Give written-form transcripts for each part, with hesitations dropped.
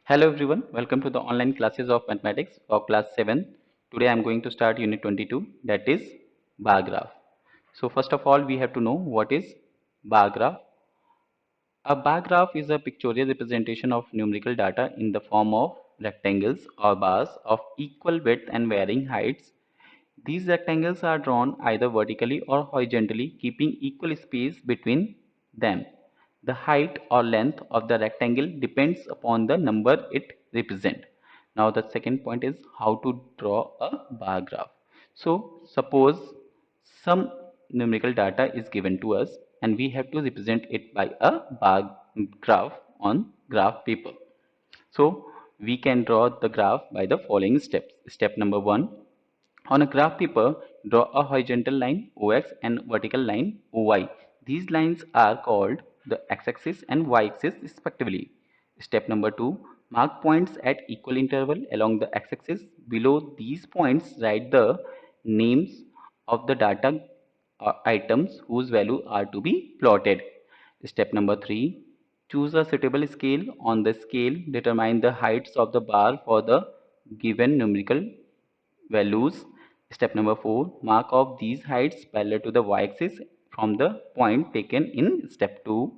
Hello everyone, welcome to the online classes of mathematics for class 7. Today I am going to start unit 22, that is bar graph. So first of all we have to know what is bar graph. A bar graph is a pictorial representation of numerical data in the form of rectangles or bars of equal width and varying heights. These rectangles are drawn either vertically or horizontally, keeping equal space between them. The height or length of the rectangle depends upon the number it represents. Now the second point is how to draw a bar graph. So suppose some numerical data is given to us and we have to represent it by a bar graph on graph paper. So we can draw the graph by the following steps. Step number 1. On a graph paper, draw a horizontal line OX and vertical line OY. These lines are called the x-axis and y-axis respectively. Step number 2. Mark points at equal interval along the x-axis. Below these points, write the names of the data items whose value are to be plotted. Step number 3. Choose a suitable scale. On the scale, determine the heights of the bar for the given numerical values. Step number 4. Mark off these heights parallel to the y-axis from the point taken in step 2.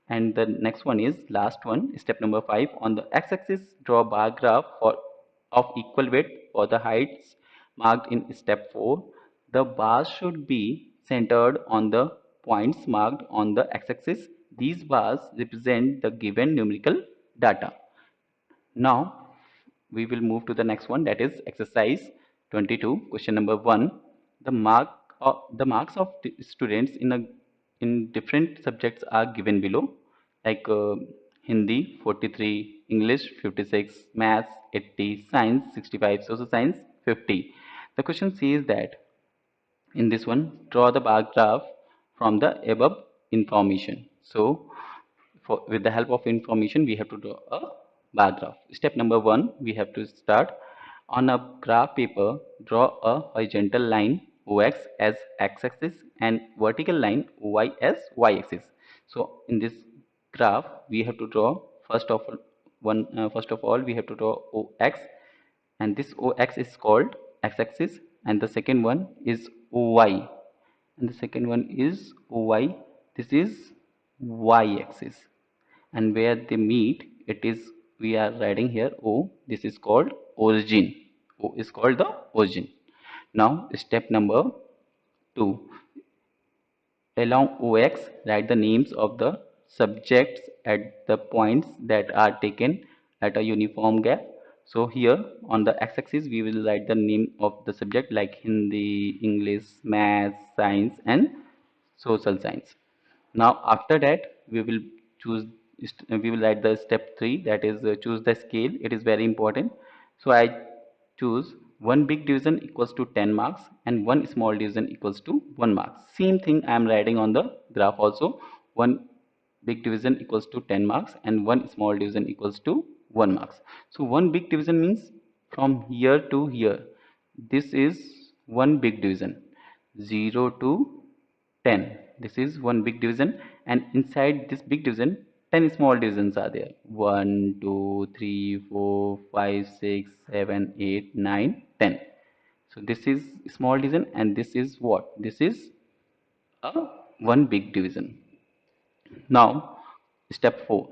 And the next one is last one. Step number 5. On the x-axis, draw a bar graph of equal width for the heights marked in step 4. The bars should be centered on the points marked on the x-axis. These bars represent the given numerical data. Now we will move to the next one, that is exercise 22. Question number 1. The marks of the students in different subjects are given below, like Hindi 43, English 56, Maths 80, Science 65, Social Science 50. The question says that in this one, draw the bar graph from the above information. So with the help of information we have to draw a bar graph. Step number 1, we have to start. On a graph paper, draw a horizontal line OX as x-axis and vertical line OY as y-axis. So in this graph we have to draw first of all we have to draw OX, and this OX is called x-axis, and the second one is OY, and the second one is OY. This is y-axis, and where they meet, it is, we are writing here O. This is called origin. O is called the origin. Now step number 2. Along OX, write the names of the subjects at the points that are taken at a uniform gap. So here on the x-axis we will write the name of the subject like Hindi, English, Maths, Science and Social Science. Now after that choose we will write the step 3, that is choose the scale. It is very important. So I choose one big division equals to 10 marks and one small division equals to 1 mark. Same thing I am writing on the graph also. One big division equals to 10 marks and one small division equals to 1 marks. So one big division means from here to here. This is one big division. 0 to 10. This is one big division, and inside this big division 10 small divisions are there. 1, 2, 3, 4, 5, 6, 7, 8, 9, 10. So this is small division and this is what? This is a one big division. Now step 4.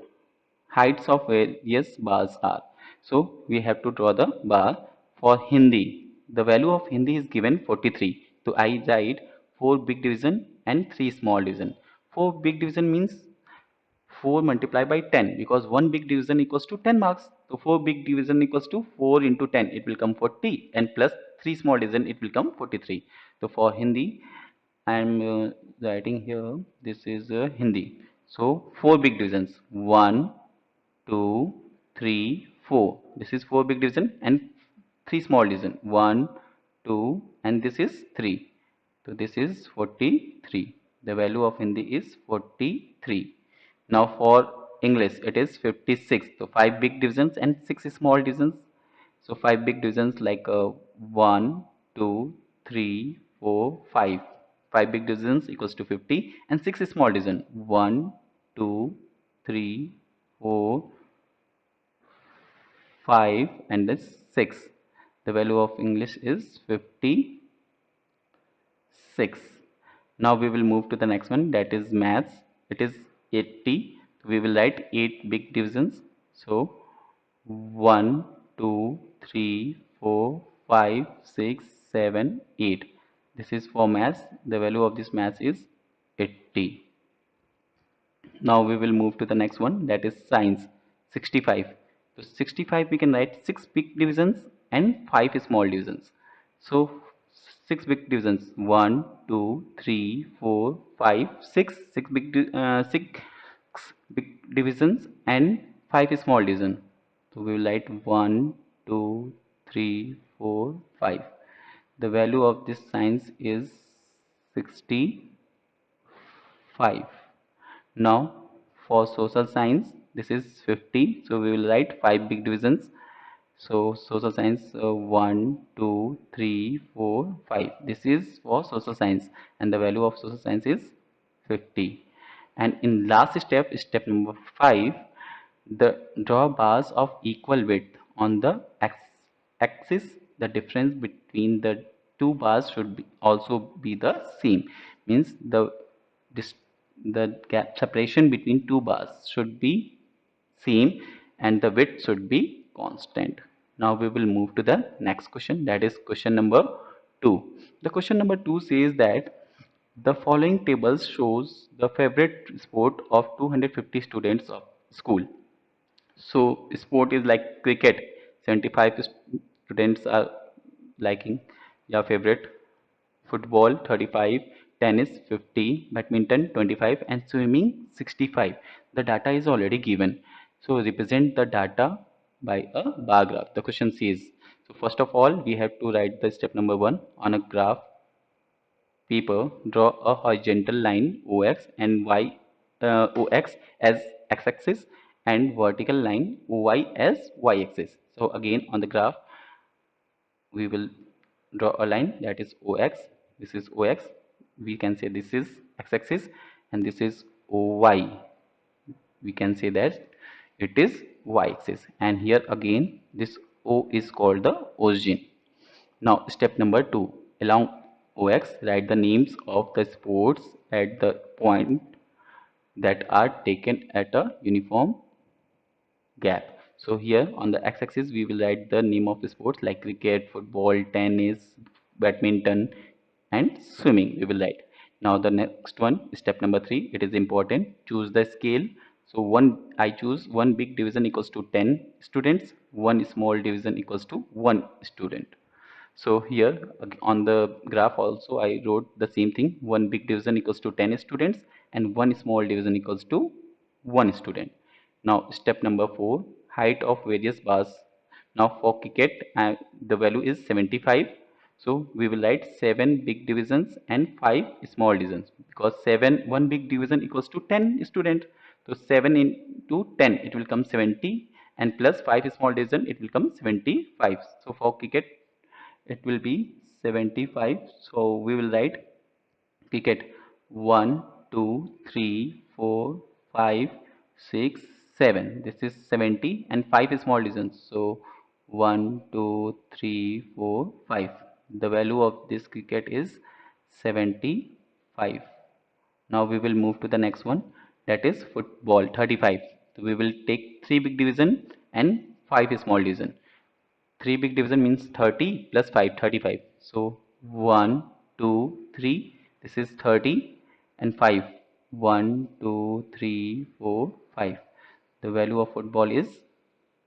Heights of various bars are. So we have to draw the bar for Hindi. The value of Hindi is given 43. So I write 4 big division and 3 small division. 4 big division means 4 multiplied by 10, because 1 big division equals to 10 marks. So 4 big division equals to 4 into 10, it will come 40, and plus 3 small division, it will come 43. So for Hindi I am writing here, this is Hindi. So 4 big divisions, 1, 2, 3, 4. This is 4 big division and 3 small division, 1, 2, and this is 3. So this is 43. The value of Hindi is 43. Now for English it is 56. So 5 big divisions and 6 small divisions. So 5 big divisions like 1, 2, 3, 4, 5. 5 big divisions equals to 50 and 6 small division, 1, 2, 3, 4, 5 and the 6. The value of English is 56. Now we will move to the next one, that is maths. It is 80. We will write 8 big divisions. So 1, 2, 3, 4, 5, 6, 7, 8. This is for maths. The value of this maths is 80. Now we will move to the next one, that is science. 65. So 65 we can write 6 big divisions and 5 small divisions. So 6 big divisions, 1, 2, 3, 4, 5, 6. 6 big divisions and 5 small divisions. So we will write 1, 2, 3, 4, 5. The value of this science is 65. Now for social science, this is 50. So we will write 5 big divisions. So social science 1, 2, 3, 4, 5. This is for social science and the value of social science is 50. And in last step, step number 5, the draw bars of equal width on the axis. The difference between the two bars should also be the same. Means the gap separation between two bars should be same and the width should be constant. Now we will move to the next question, that is question number 2. The question number 2 says that the following tables shows the favorite sport of 250 students of school. So sport is like cricket. 75 students are liking your favorite. Football 35, tennis 50, badminton 25 and swimming 65. The data is already given. So represent the data by a bar graph. The question says. So first of all we have to write the step number 1 on a graph paper. Draw a horizontal line OX and OX as x-axis and vertical line OY as y-axis. So again on the graph we will draw a line, that is OX. This is OX. We can say this is x-axis and this is OY. We can say that it is y-axis, and here again this O is called the origin. Now step number 2, along OX write the names of the sports at the point that are taken at a uniform gap. So here on the x-axis we will write the name of the sports like cricket, football, tennis, badminton and swimming we will write. Now the next one, step number 3, it is important. Choose the scale. So I choose one big division equals to 10 students, one small division equals to 1 student. So here on the graph also I wrote the same thing. One big division equals to 10 students and one small division equals to 1 student. Now step number 4, height of various bars. Now for cricket the value is 75. So we will write 7 big divisions and 5 small divisions, because 1 big division equals to 10 students. So 7 into 10 it will come 70 and plus 5 small division it will come 75. So for cricket it will be 75. So we will write cricket 1, 2, 3, 4, 5, 6, 7. This is 70 and 5 small divisions. So 1, 2, 3, 4, 5. The value of this cricket is 75. Now we will move to the next one, that is football 35. So we will take 3 big division and 5 small division. 3 big division means 30 plus 5, 35. So 1, 2, 3. This is 30 and 5. 1, 2, 3, 4, 5. The value of football is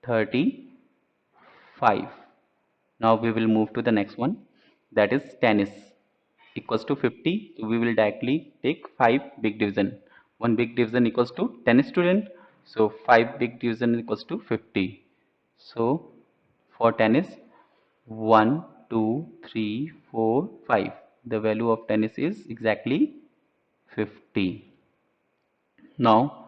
35. Now we will move to the next one, that is tennis equals to 50. So we will directly take 5 big division. One big division equals to 10 student. So 5 big division equals to 50. So for tennis 1, 2, 3, 4, 5. The value of tennis is exactly 50. Now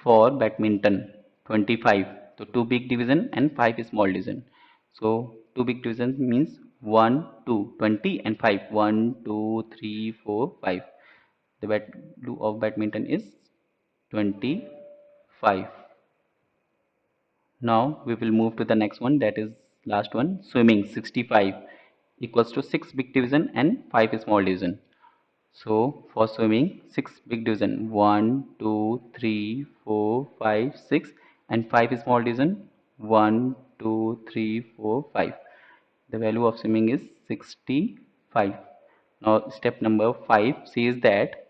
for badminton 25. So 2 big division and 5 small division. So 2 big division means 1, 2, 20 and 5. 1, 2, 3, 4, 5. The value of badminton is 25. Now we will move to the next one, that is last one. Swimming 65 equals to 6 big division and 5 small division. So for swimming, 6 big division, 1, 2, 3, 4, 5, 6, and 5 small division, 1, 2, 3, 4, 5. The value of swimming is 65. Now step number 5 says that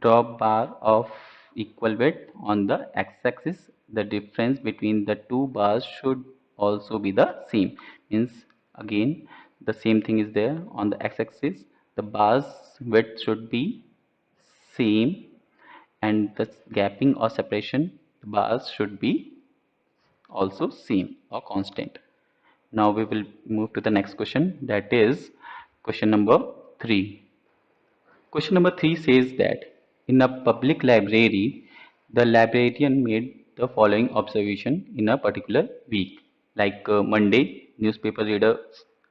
draw bar of equal weight on the x-axis. The difference between the two bars should also be the same. Means again the same thing is there on the x-axis. The bars width should be same, and the gapping or separation the bars should be also same or constant. Now we will move to the next question, that is question number 3. Question number 3 says that in a public library, the librarian made the following observation in a particular week. Like Monday, newspaper reader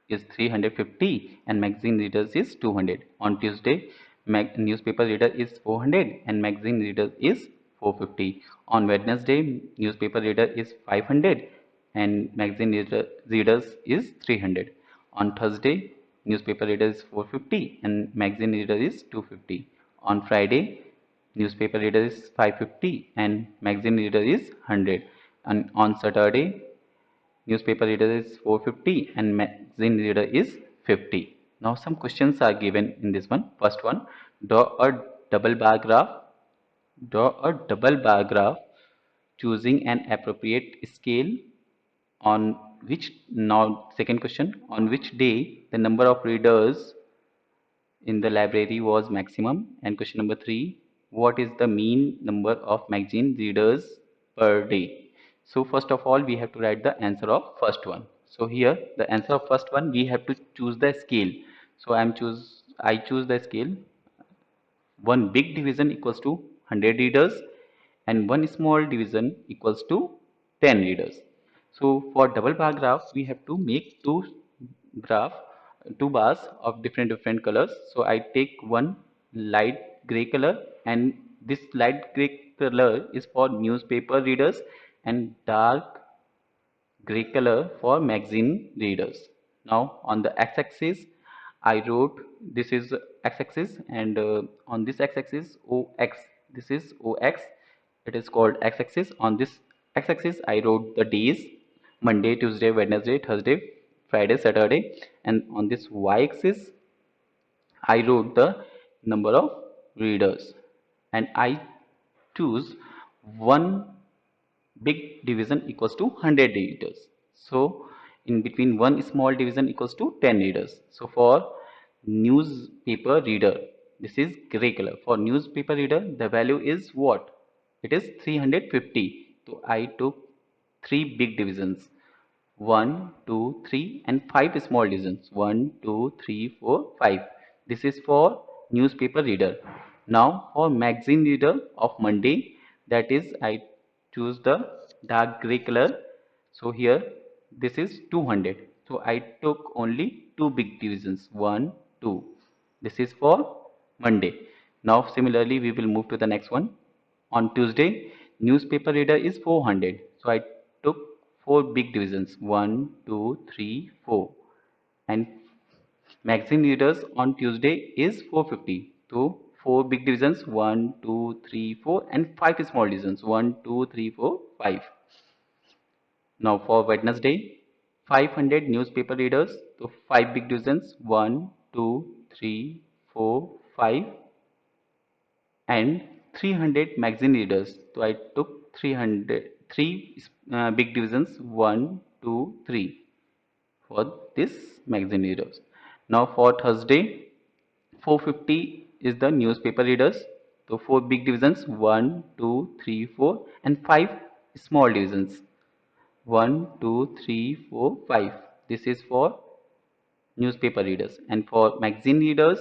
is 350 and magazine readers is 200. On Tuesday, newspaper reader is 400 and magazine reader is 450. On Wednesday, newspaper reader is 500 and magazine readers is 300. On Thursday, newspaper reader is 450 and magazine reader is 250. On Friday, newspaper reader is 550 and magazine reader is 100. And on Saturday, newspaper reader is 450 and magazine reader is 50. Now some questions are given in this one. First one, draw a double bar graph. Draw a double bar graph choosing an appropriate scale on which, now second question, on which day the number of readers in the library was maximum. And question number 3, what is the mean number of magazine readers per day? So first of all we have to write the answer of first one. So here the answer of first one, we have to choose the scale. So I choose the scale. One big division equals to 100 readers and one small division equals to 10 readers. So for double bar graph we have to make graph two bars of different colors. So I take one light gray color, and this light gray color is for newspaper readers and dark gray color for magazine readers. Now on the x-axis I wrote, this is x-axis, and on this x-axis OX, this is OX, it is called x-axis. On this x-axis I wrote the days, Monday, Tuesday, Wednesday, Thursday, Friday, Saturday, and on this y-axis I wrote the number of readers, and I choose one big division equals to 100 readers. So in between one small division equals to 10 readers. So for newspaper reader, this is gray color. For newspaper reader the value is what? It is 350. So I took three big divisions, 1, 2, 3 and 5 small divisions, 1, 2, 3, 4, 5. This is for newspaper reader. Now for magazine reader of Monday, that is I choose the dark gray color. So here this is 200. So I took only two big divisions, 1, 2. This is for Monday. Now similarly we will move to the next one. On Tuesday, newspaper reader is 400. So I took four big divisions, 1, 2, 3, 4. And magazine readers on Tuesday is 450. So four big divisions, 1, 2, 3, 4, and 5 small divisions, 1, 2, 3, 4, 5. Now for Wednesday, 500 newspaper readers. So 5 big divisions, 1, 2, 3, 4, 5, and 300 magazine readers. So I took 3 big divisions, 1, 2, 3 for this magazine readers. Now for Thursday, 450 is the newspaper readers. So 4 big divisions, 1, 2, 3, 4, and 5 small divisions, 1, 2, 3, 4, 5. This is for newspaper readers. And for magazine readers,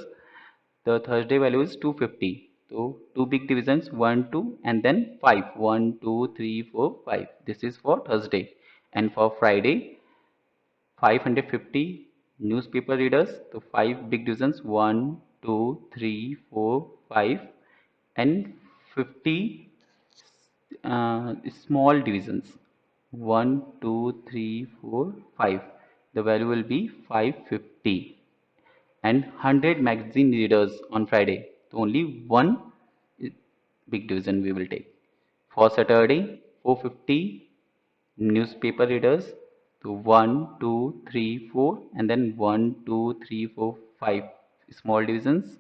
the Thursday value is 250. So two big divisions, 1, 2, and then 5, 1, 2, 3, 4, 5. This is for Thursday. And for Friday, 550 newspaper readers. So 5 big divisions, 1, 2, 3, 4, 5, and 50 small divisions. 1, 2, 3, 4, 5. The value will be 550. And 100 magazine readers on Friday. So only one big division we will take. For Saturday, 450 newspaper readers. So 1, 2, 3, 4, and then 1, 2, 3, 4, 5 small divisions,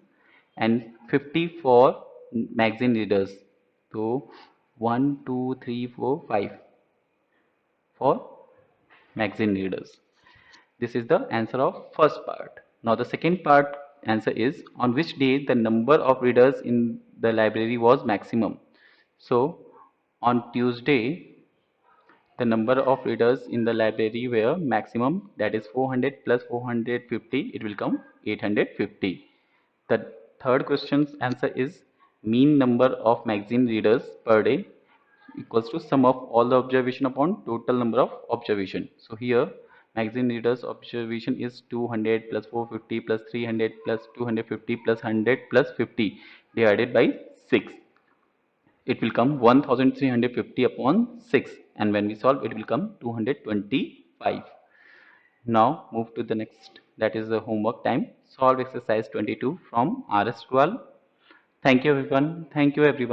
and 50 for magazine readers. So 1, 2, 3, 4, 5 for magazine readers. This is the answer of first part. Now the second part answer is on which day the number of readers in the library was maximum. So on Tuesday the number of readers in the library were maximum, that is 400 plus 450, it will come 850. The third question's answer is mean number of magazine readers per day equals to sum of all the observation upon total number of observation. So here magazine readers observation is 200 plus 450 plus 300 plus 250 plus 100 plus 50 divided by 6. It will come 1350 upon 6, and when we solve it will come 225. Now move to the next, that is the homework time. Solve exercise 22 from RS 12. Thank you everyone. Thank you everyone.